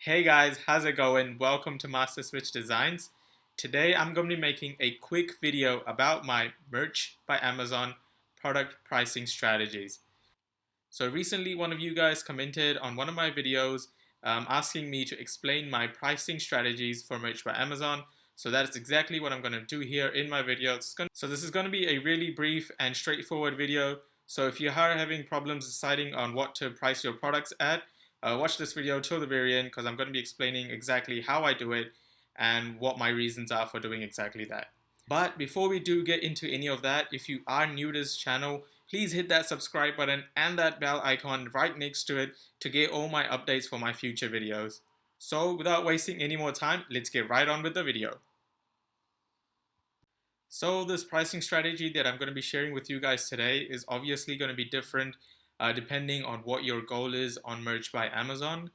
Hey guys, how's it going? Welcome to Master Switch Designs. Today I'm going to be making a quick video about my Merch by Amazon product pricing strategies. So recently one of you guys commented on one of my videos asking me to explain my pricing strategies for Merch by Amazon. So that's exactly what I'm going to do here in my video. So this is going to be a really brief and straightforward video. So if you are having problems deciding on what to price your products at, watch this video till the very end because I'm going to be explaining exactly how I do it and what my reasons are for doing exactly that. But before we do get into any of that, if you are new to this channel, please hit that subscribe button and that bell icon right next to it to get all my updates for my future videos. So without wasting any more time, let's get right on with the video. So this pricing strategy that I'm going to be sharing with you guys today is obviously going to be different depending on what your goal is on Merch by Amazon.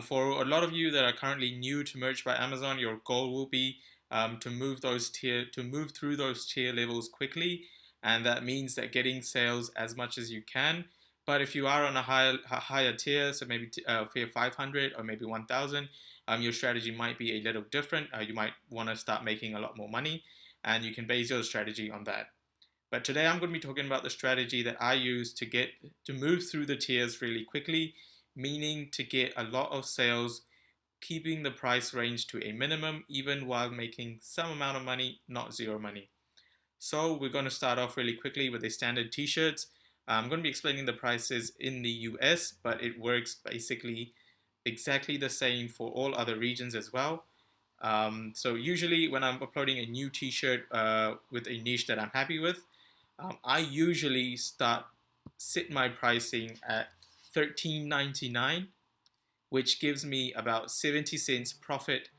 For a lot of you that are currently new to Merch by Amazon, your goal will be to move through those tier levels quickly, and that means that getting sales as much as you can. But if you are on a higher tier, so maybe tier 500 or maybe 1,000, your strategy might be a little different. You might want to start making a lot more money, and you can base your strategy on that. But today I'm going to be talking about the strategy that I use to move through the tiers really quickly, meaning to get a lot of sales, keeping the price range to a minimum, even while making some amount of money, not zero money. So we're going to start off really quickly with the standard t-shirts. I'm going to be explaining the prices in the US, but it works basically exactly the same for all other regions as well. So usually when I'm uploading a new t-shirt with a niche that I'm happy with, I usually set my pricing at $13.99, which gives me about 70 cents profit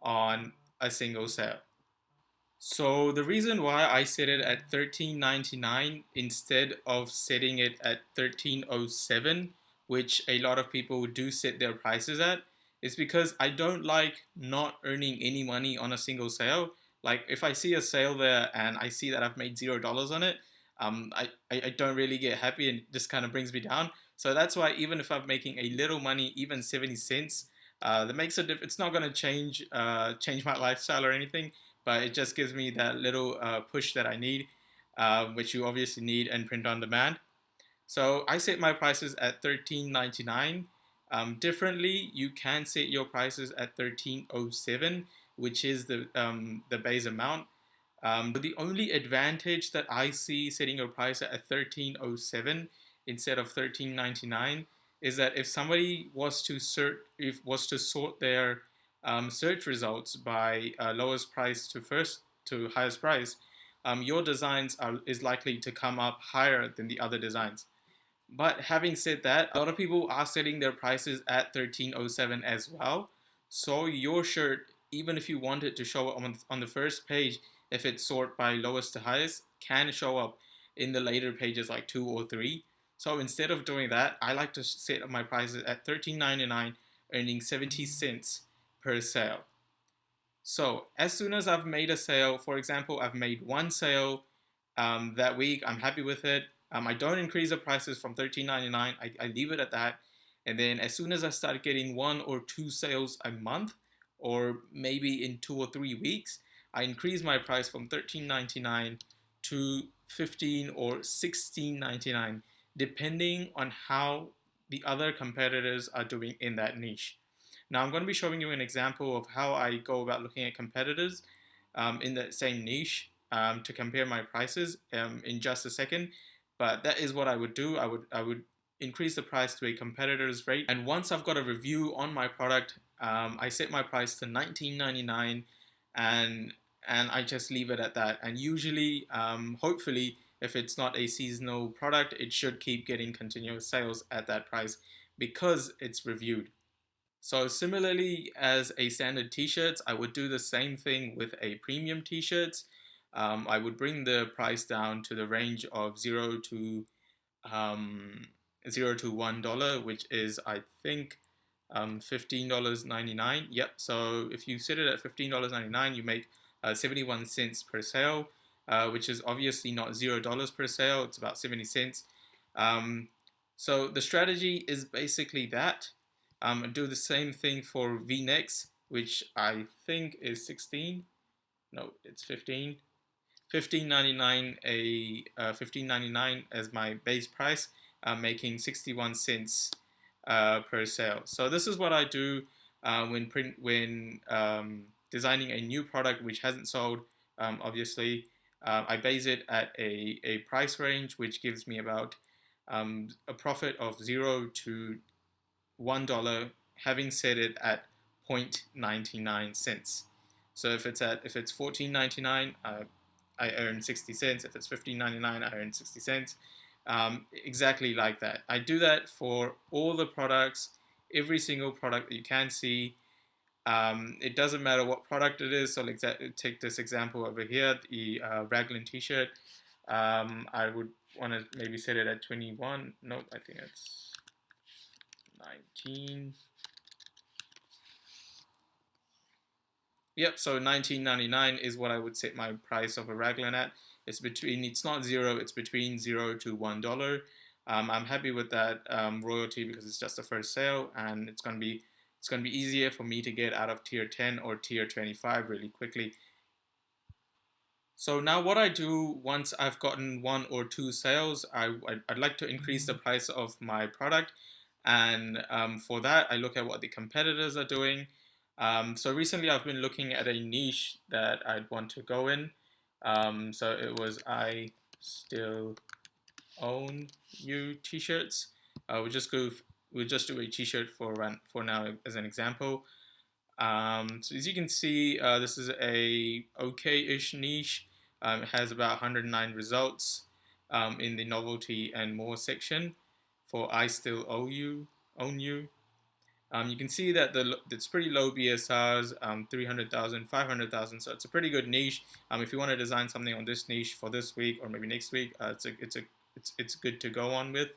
on a single sale. So the reason why I set it at $13.99 instead of setting it at $13.07, which a lot of people do set their prices at, is because I don't like not earning any money on a single sale. Like if I see a sale there and I see that I've made $0 on it, I don't really get happy and it just kind of brings me down. So that's why even if I'm making a little money, even 70 cents, that makes a difference. It's not going to change my lifestyle or anything, but it just gives me that little push that I need, which you obviously need in print on demand. So I set my prices at $13.99. Differently, you can set your prices at $13.07, which is the base amount. The only advantage that I see setting your price at $13.07 instead of $13.99 is that if somebody was to sort their search results by lowest price to highest price, your designs is likely to come up higher than the other designs. But having said that, a lot of people are setting their prices at 1307 as well. So your shirt, even if you want it to show up on the first page, if it's sort by lowest to highest, can show up in the later pages like 2 or 3. So instead of doing that, I like to set my prices at $13.99, earning 70 cents per sale. So as soon as I've made a sale, for example, I've made one sale that week, I'm happy with it. I don't increase the prices from $13.99. I leave it at that. And then as soon as I start getting one or two sales a month, or maybe in 2 or 3 weeks, I increase my price from $13.99 to $15 or $16.99, depending on how the other competitors are doing in that niche. Now I'm going to be showing you an example of how I go about looking at competitors in that same niche to compare my prices in just a second. But that is what I would do. I would increase the price to a competitor's rate, and once I've got a review on my product, I set my price to $19.99, and I just leave it at that. And usually, hopefully, if it's not a seasonal product, it should keep getting continuous sales at that price because it's reviewed. So similarly as a standard t-shirts, I would do the same thing with a premium t-shirts. I would bring the price down to the range of um, $0 to $1, which is I think $15.99. Yep. So if you set it at $15.99, you make 71 cents per sale, which is obviously not $0 per sale. It's about 70 cents. Um, so the strategy is basically that. Do the same thing for V-necks, which I think is 16. No, it's 15. 15.99 15.99 as my base price, making 61 cents per sale. So this is what I do when designing a new product which hasn't sold. Obviously, I base it at a price range which gives me about a profit of $0 to $1, having set it at 0.99 cents. So if it's 14.99, I earn 60 cents. If it's 15.99, I earn 60 cents. Exactly like that. I do that for all the products, every single product that you can see. It doesn't matter what product it is. So let's take this example over here, the Raglan t-shirt. I would want to maybe set it at 21. Nope, I think it's 19. Yep, so 19.99 is what I would set my price of a Raglan at. It's not zero, it's between $0 to $1. I'm happy with that royalty because it's just the first sale, and it's gonna be easier for me to get out of tier 10 or tier 25 really quickly. So now what I do once I've gotten one or two sales, I'd like to increase the price of my product. And for that, I look at what the competitors are doing. So recently I've been looking at a niche that I'd want to go in. So it was I Still Own You t-shirts. We'll just do a t-shirt for now as an example. So as you can see, this is a okay-ish niche. It has about 109 results in the novelty and more section for I Still Own You. You can see that it's pretty low BSRs, 300,000, 500,000. So it's a pretty good niche. If you want to design something on this niche for this week or maybe next week, it's good to go on with.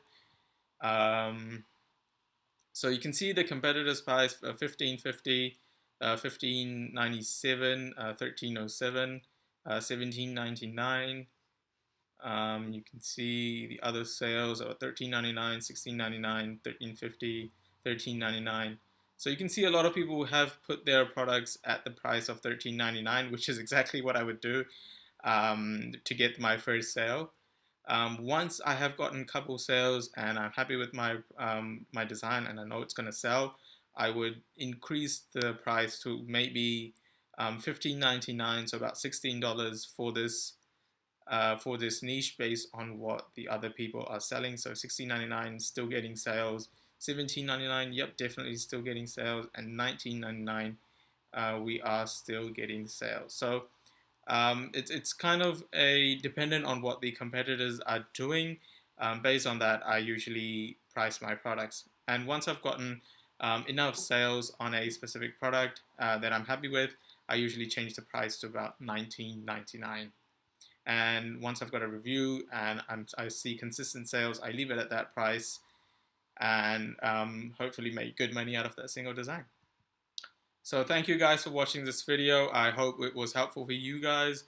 So you can see the competitors price 1550, 1597, 1307, 1799. You can see the other sales are 13.99, 16.99, 13.50, 13.99. So you can see a lot of people have put their products at the price of 13.99, which is exactly what I would do to get my first sale. Once I have gotten a couple sales and I'm happy with my design and I know it's going to sell, I would increase the price to maybe $15.99, so about $16 for this niche based on what the other people are selling. So $16.99 still getting sales, $17.99, yep, definitely still getting sales, and $19.99 we are still getting sales. So it's kind of dependent on what the competitors are doing. Based on that, I usually price my products. And once I've gotten enough sales on a specific product that I'm happy with, I usually change the price to about $19.99. And once I've got a review and I see consistent sales, I leave it at that price and hopefully make good money out of that single design. So thank you guys for watching this video. I hope it was helpful for you guys.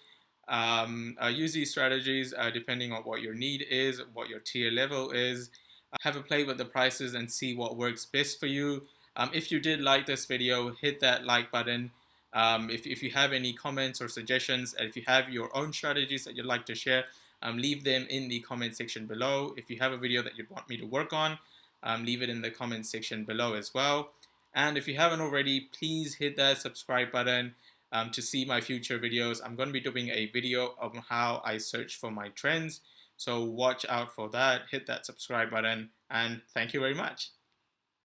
Use these strategies depending on what your need is, what your tier level is. Have a play with the prices and see what works best for you. If you did like this video, hit that like button. If you have any comments or suggestions, and if you have your own strategies that you'd like to share, leave them in the comment section below. If you have a video that you'd want me to work on, leave it in the comment section below as well. And if you haven't already, please hit that subscribe button to see my future videos. I'm going to be doing a video of how I search for my trends. So watch out for that. Hit that subscribe button, and thank you very much.